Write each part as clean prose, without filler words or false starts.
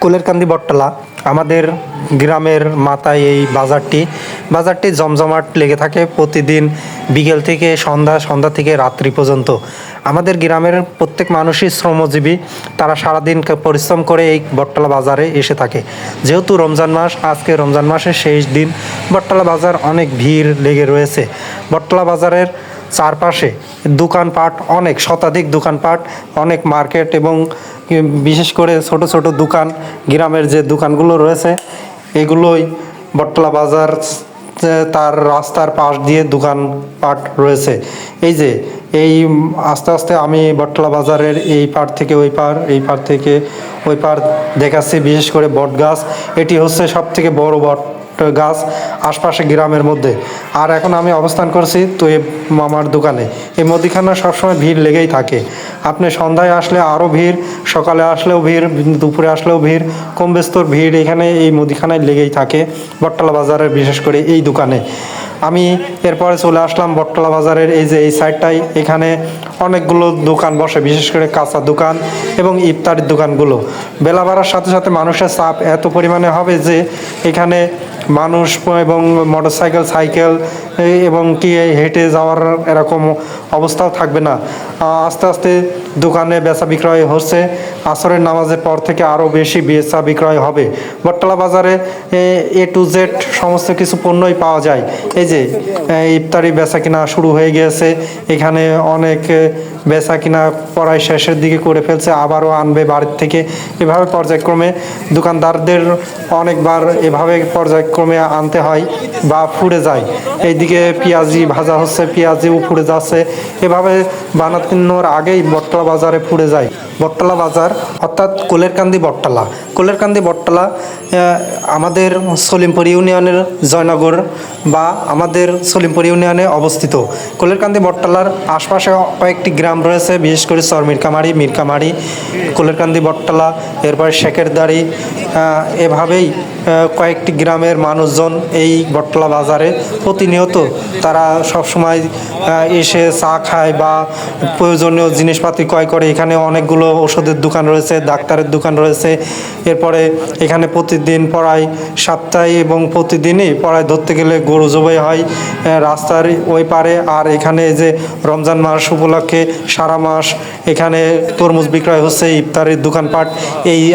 কোলেরকান্দি বটতলা আমাদের গ্রামের মাথায় এই বাজারটি জমজমাট লেগে থাকে প্রতিদিন বিকেল থেকে সন্ধ্যা থেকে রাত্রি পর্যন্ত। আমাদের গ্রামের প্রত্যেক মানুষই শ্রমজীবী, তারা সারাদিন পরিশ্রম করে এই বটতলা বাজারে এসে থাকে। যেহেতু রমজান মাস, আজকে রমজান মাসের শেষ দিন, বটতলা বাজার অনেক ভিড় লেগে রয়েছে। বটতলা বাজারের চারপাশে দোকানপাট, অনেক শতাধিক দোকানপাট, অনেক মার্কেট এবং বিশেষ করে ছোট ছোট দোকান, গ্রামের যে দোকানগুলো রয়েছে এগুলোই বটতলা বাজার তার রাস্তার পাশ দিয়ে দোকানপাট রয়েছে। এই আস্তে আস্তে আমি বটতলা বাজারের এই পার থেকে ওই পার, এই পার থেকে ওই পার দেখাচ্ছি। বিশেষ করে বট গাছ, এটি হচ্ছে সব থেকে বড় বট গাছ আশপাশে গ্রামের মধ্যে। আর এখন আমি অবস্থান করছি তোয়েব মামার দোকানে। এই মুদিখানা সবসময় ভিড় লেগেই থাকে। আপনি সন্ধ্যায় আসলে আরও ভিড়, সকালে আসলেও ভিড়, দুপুরে আসলেও ভিড়, কম বেস্তর ভিড় এখানে এই মুদিখানায় লেগেই থাকে বটতলা বাজারের, বিশেষ করে এই দোকানে। আমি এরপরে চলে আসলাম বটতলা বাজারের এই সাইডটাই। এখানে অনেকগুলো দোকান বসে, বিশেষ করে কাঁচা দোকান এবং ইফতারির দোকানগুলো। বেলা বাড়ার সাথে সাথে মানুষের চাপ এত পরিমাণে হবে যে এখানে মানুষ এবং মোটরসাইকেল, সাইকেল এবং কি হেঁটে যাওয়ার এরকম অবস্থাও থাকবে না। আস্তে আস্তে দোকানে বেচা বিক্রয় হচ্ছে। আসরের নামাজের পর থেকে আরও বেশি বেচা বিক্রয় হবে। বটতলা বাজারে A to Z সমস্ত কিছু পণ্যই পাওয়া যায়। এই যে ইফতারি বেচা কিনা শুরু হয়ে গিয়েছে। এখানে অনেক বেচা কিনা প্রায় শেষের দিকে করে ফেলছে, আবারও আনবে বাড়ির থেকে। এভাবে পর্যায়ক্রমে দোকানদারদের অনেকবার এভাবে পর্যায়ক্রমে আনতে হয় বা ফুরে যায়। এইদিকে পেঁয়াজি ভাজা হচ্ছে, পেঁয়াজিও ফুরে যাচ্ছে। এভাবে বানানোর আগেই বটতলা বাজারে ফুরে যায়। বটতলা বাজার অর্থাৎ কোলেরকান্দি বটতলা আমাদের সলিমপুর ইউনিয়নের জয়নগর বা আমাদের সলিমপুর ইউনিয়নে অবস্থিত। কোলেরকান্দি বটতলার আশপাশে কয়েকটি গ্রাম রয়েছে, বিশেষ করে চর মিরকামারি, কোলেরকান্দি বটতলা, এরপরে শেখেরদাড়ি। এভাবেই কয়েকটি গ্রামের মানুষজন এই বটতলা বাজারে প্রতিনিয়ত তারা সবসময় এসে চা খায় বা প্রয়োজনীয় জিনিসপাতি ক্রয় করে। এখানে অনেকগুলো ওষুধের দোকান রয়েছে, ডাক্তারের দোকান রয়েছে। এরপরে এখানে প্রতিদিন প্রায় সপ্তাহে এবং প্রতিদিনই প্রায় ধরতে গেলে গরু জবাই হয় রাস্তার ওই পারে। আর এখানে যে রমজান মাস উপলক্ষে সারা মাস এখানে তরমুজ বিক্রয় হচ্ছে, ইফতারের দোকানপাট।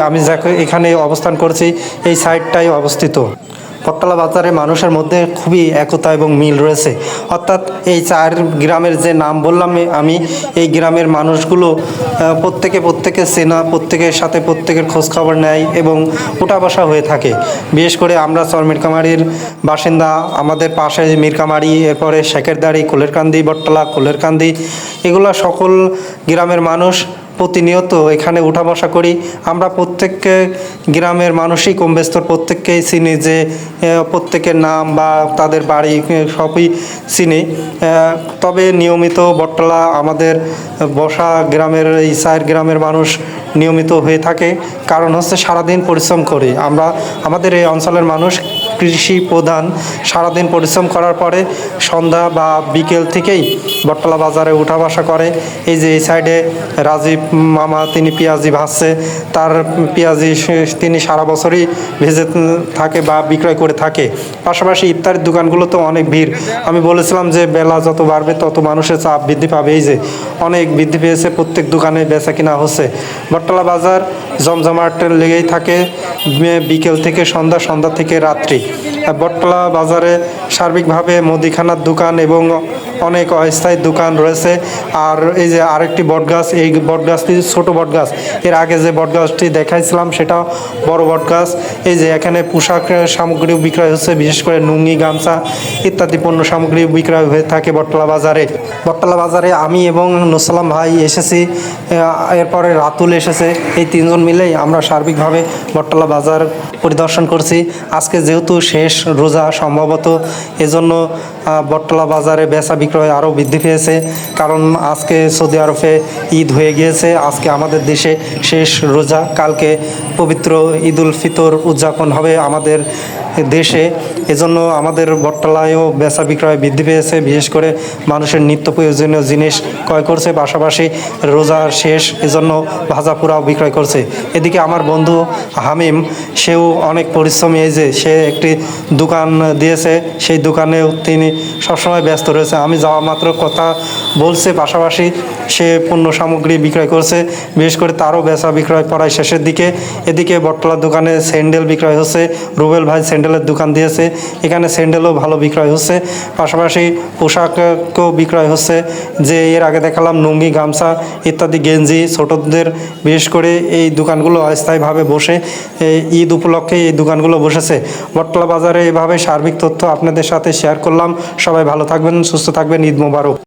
আমি এখানে অবস্থান করছি এই সাইডটাই অবস্থিত। বটতলা বাজারে মানুষের মধ্যে খুবই একতা এবং মিল রয়েছে। অর্থাৎ এই চার গ্রামের যে নাম বললাম আমি, এই গ্রামের মানুষগুলো প্রত্যেকে চেনা, প্রত্যেকের সাথে প্রত্যেকের খোঁজখবর নেয় এবং উঠা বসা হয়ে থাকে। বিশেষ করে আমরা চর মিরকামারির বাসিন্দা, আমাদের পাশে মিরকামারি, এরপরে শেখেরদাড়ি, কোলেরকান্দি, এগুলো সকল গ্রামের মানুষ প্রতিনিয়ত এখানে উঠা বসা করি। আমরা প্রত্যেক গ্রামের মানুষই কম বেস্তর প্রত্যেককেই চিনি, যে প্রত্যেকের নাম বা তাদের বাড়ি সবই চিনি। তবে নিয়মিত বটতলা আমাদের বসা গ্রামের এই চার গ্রামের মানুষ নিয়মিত হয়ে থাকে। কারণ হচ্ছে সারাদিন পরিশ্রম করি আমরা, আমাদের এই অঞ্চলের মানুষ কৃষি প্রধান। সারাদিন পরিশ্রম করার পরে সন্ধ্যা বা বিকেল থেকেই বটতলা বাজারে উঠা বসা করে। এই সাইডে রাজীব মামা, তিনি পেঁয়াজি ভাজছে। তার পেঁয়াজি তিনি সারা বছরই ভেজে থাকে বা বিক্রয় করে থাকে। পাশাপাশি ইফতারের দোকানগুলো তো অনেক ভিড়। আমি বলেছিলাম যে বেলা যত বাড়বে তত মানুষের চাপ বৃদ্ধি পাবে। অনেক বৃদ্ধি পেয়েছে, প্রত্যেক দোকানে বেচা কিনা হচ্ছে। বটতলা বাজার জমজমাট লেগেই থাকে বিকেল থেকে সন্ধ্যা থেকে রাত্রি। বটতলা বাজারে সার্বিকভাবে মুদিখানার দোকান এবং অনেক অস্থায়ী দোকান রয়েছে। আর এই যে আরেকটি বটগাছ, এই বটগাছটি ছোট বটগাছ। এর আগে যে বটগাছটি দেখাইছিলাম সেটা বড় বটগাছ। এখানে পোশাক সামগ্রী বিক্রয় হচ্ছে, বিশেষ করে লুঙ্গি, গামছা ইত্যাদি পণ্য সামগ্রী বিক্রয় হয়ে থাকে বটতলা বাজারে। আমি এবং নুসালাম ভাই এসেছি, এরপরে রাতুল এসেছে। এই তিনজন মিলেই আমরা সার্বিকভাবে বটতলা বাজার পরিদর্শন করছি। আজকে যেহেতু শেষ রোজা, সম্ভবত এজন্য বটতলা বাজারে বেচা বিক্রয় আরও বৃদ্ধি পেয়েছে। কারণ আজকে সৌদি আরবে ঈদ হয়ে গিয়েছে, আজকে আমাদের দেশে শেষ রোজা, কালকে পবিত্র ঈদুল ফিতর উদযাপন হবে আমাদের দেশে, এজন্য আমাদের বটতলায়ও বেচা বিক্রয় বৃদ্ধি পেয়েছে। বিশেষ করে মানুষের নিত্য প্রয়োজনীয় জিনিস ক্রয় করছে, পাশাপাশি রোজা শেষ এজন্য ভাজা পোড়াও বিক্রয় করছে। এদিকে আমার বন্ধু হামিম, সেও অনেক পরিশ্রমী। এই যে সে একটি দোকান দিয়েছে, সেই দোকানেও তিনি সবসময় ব্যস্ত রয়েছে। আমি যাওয়া মাত্র কথা বলছে, পাশাপাশি সে পণ্য সামগ্রী বিক্রয় করছে। বিশেষ করে তারও বেচা বিক্রয় প্রায় শেষের দিকে। এদিকে বটতলার দোকানে স্যান্ডেল বিক্রয় হচ্ছে, রুবেল ভাই স্যান্ডেলের দোকান দিয়েছে, এখানে স্যান্ডেলও ভালো বিক্রয় হচ্ছে। পাশাপাশি পোশাকও বিক্রয় হচ্ছে, যে এর আগে দেখালাম লুঙ্গি, গামছা ইত্যাদি গেঞ্জি ছোটদের। বিশেষ করে এই দোকানগুলো অস্থায়ীভাবে বসে, এই ঈদ উপলক্ষে এই দোকানগুলো বসেছে। বটতলা বাজারে এভাবে সার্বিক তথ্য আপনাদের সাথে শেয়ার করলাম। সবাই ভালো থাকবেন, সুস্থ থাকবেন। ঈদ মোবারক।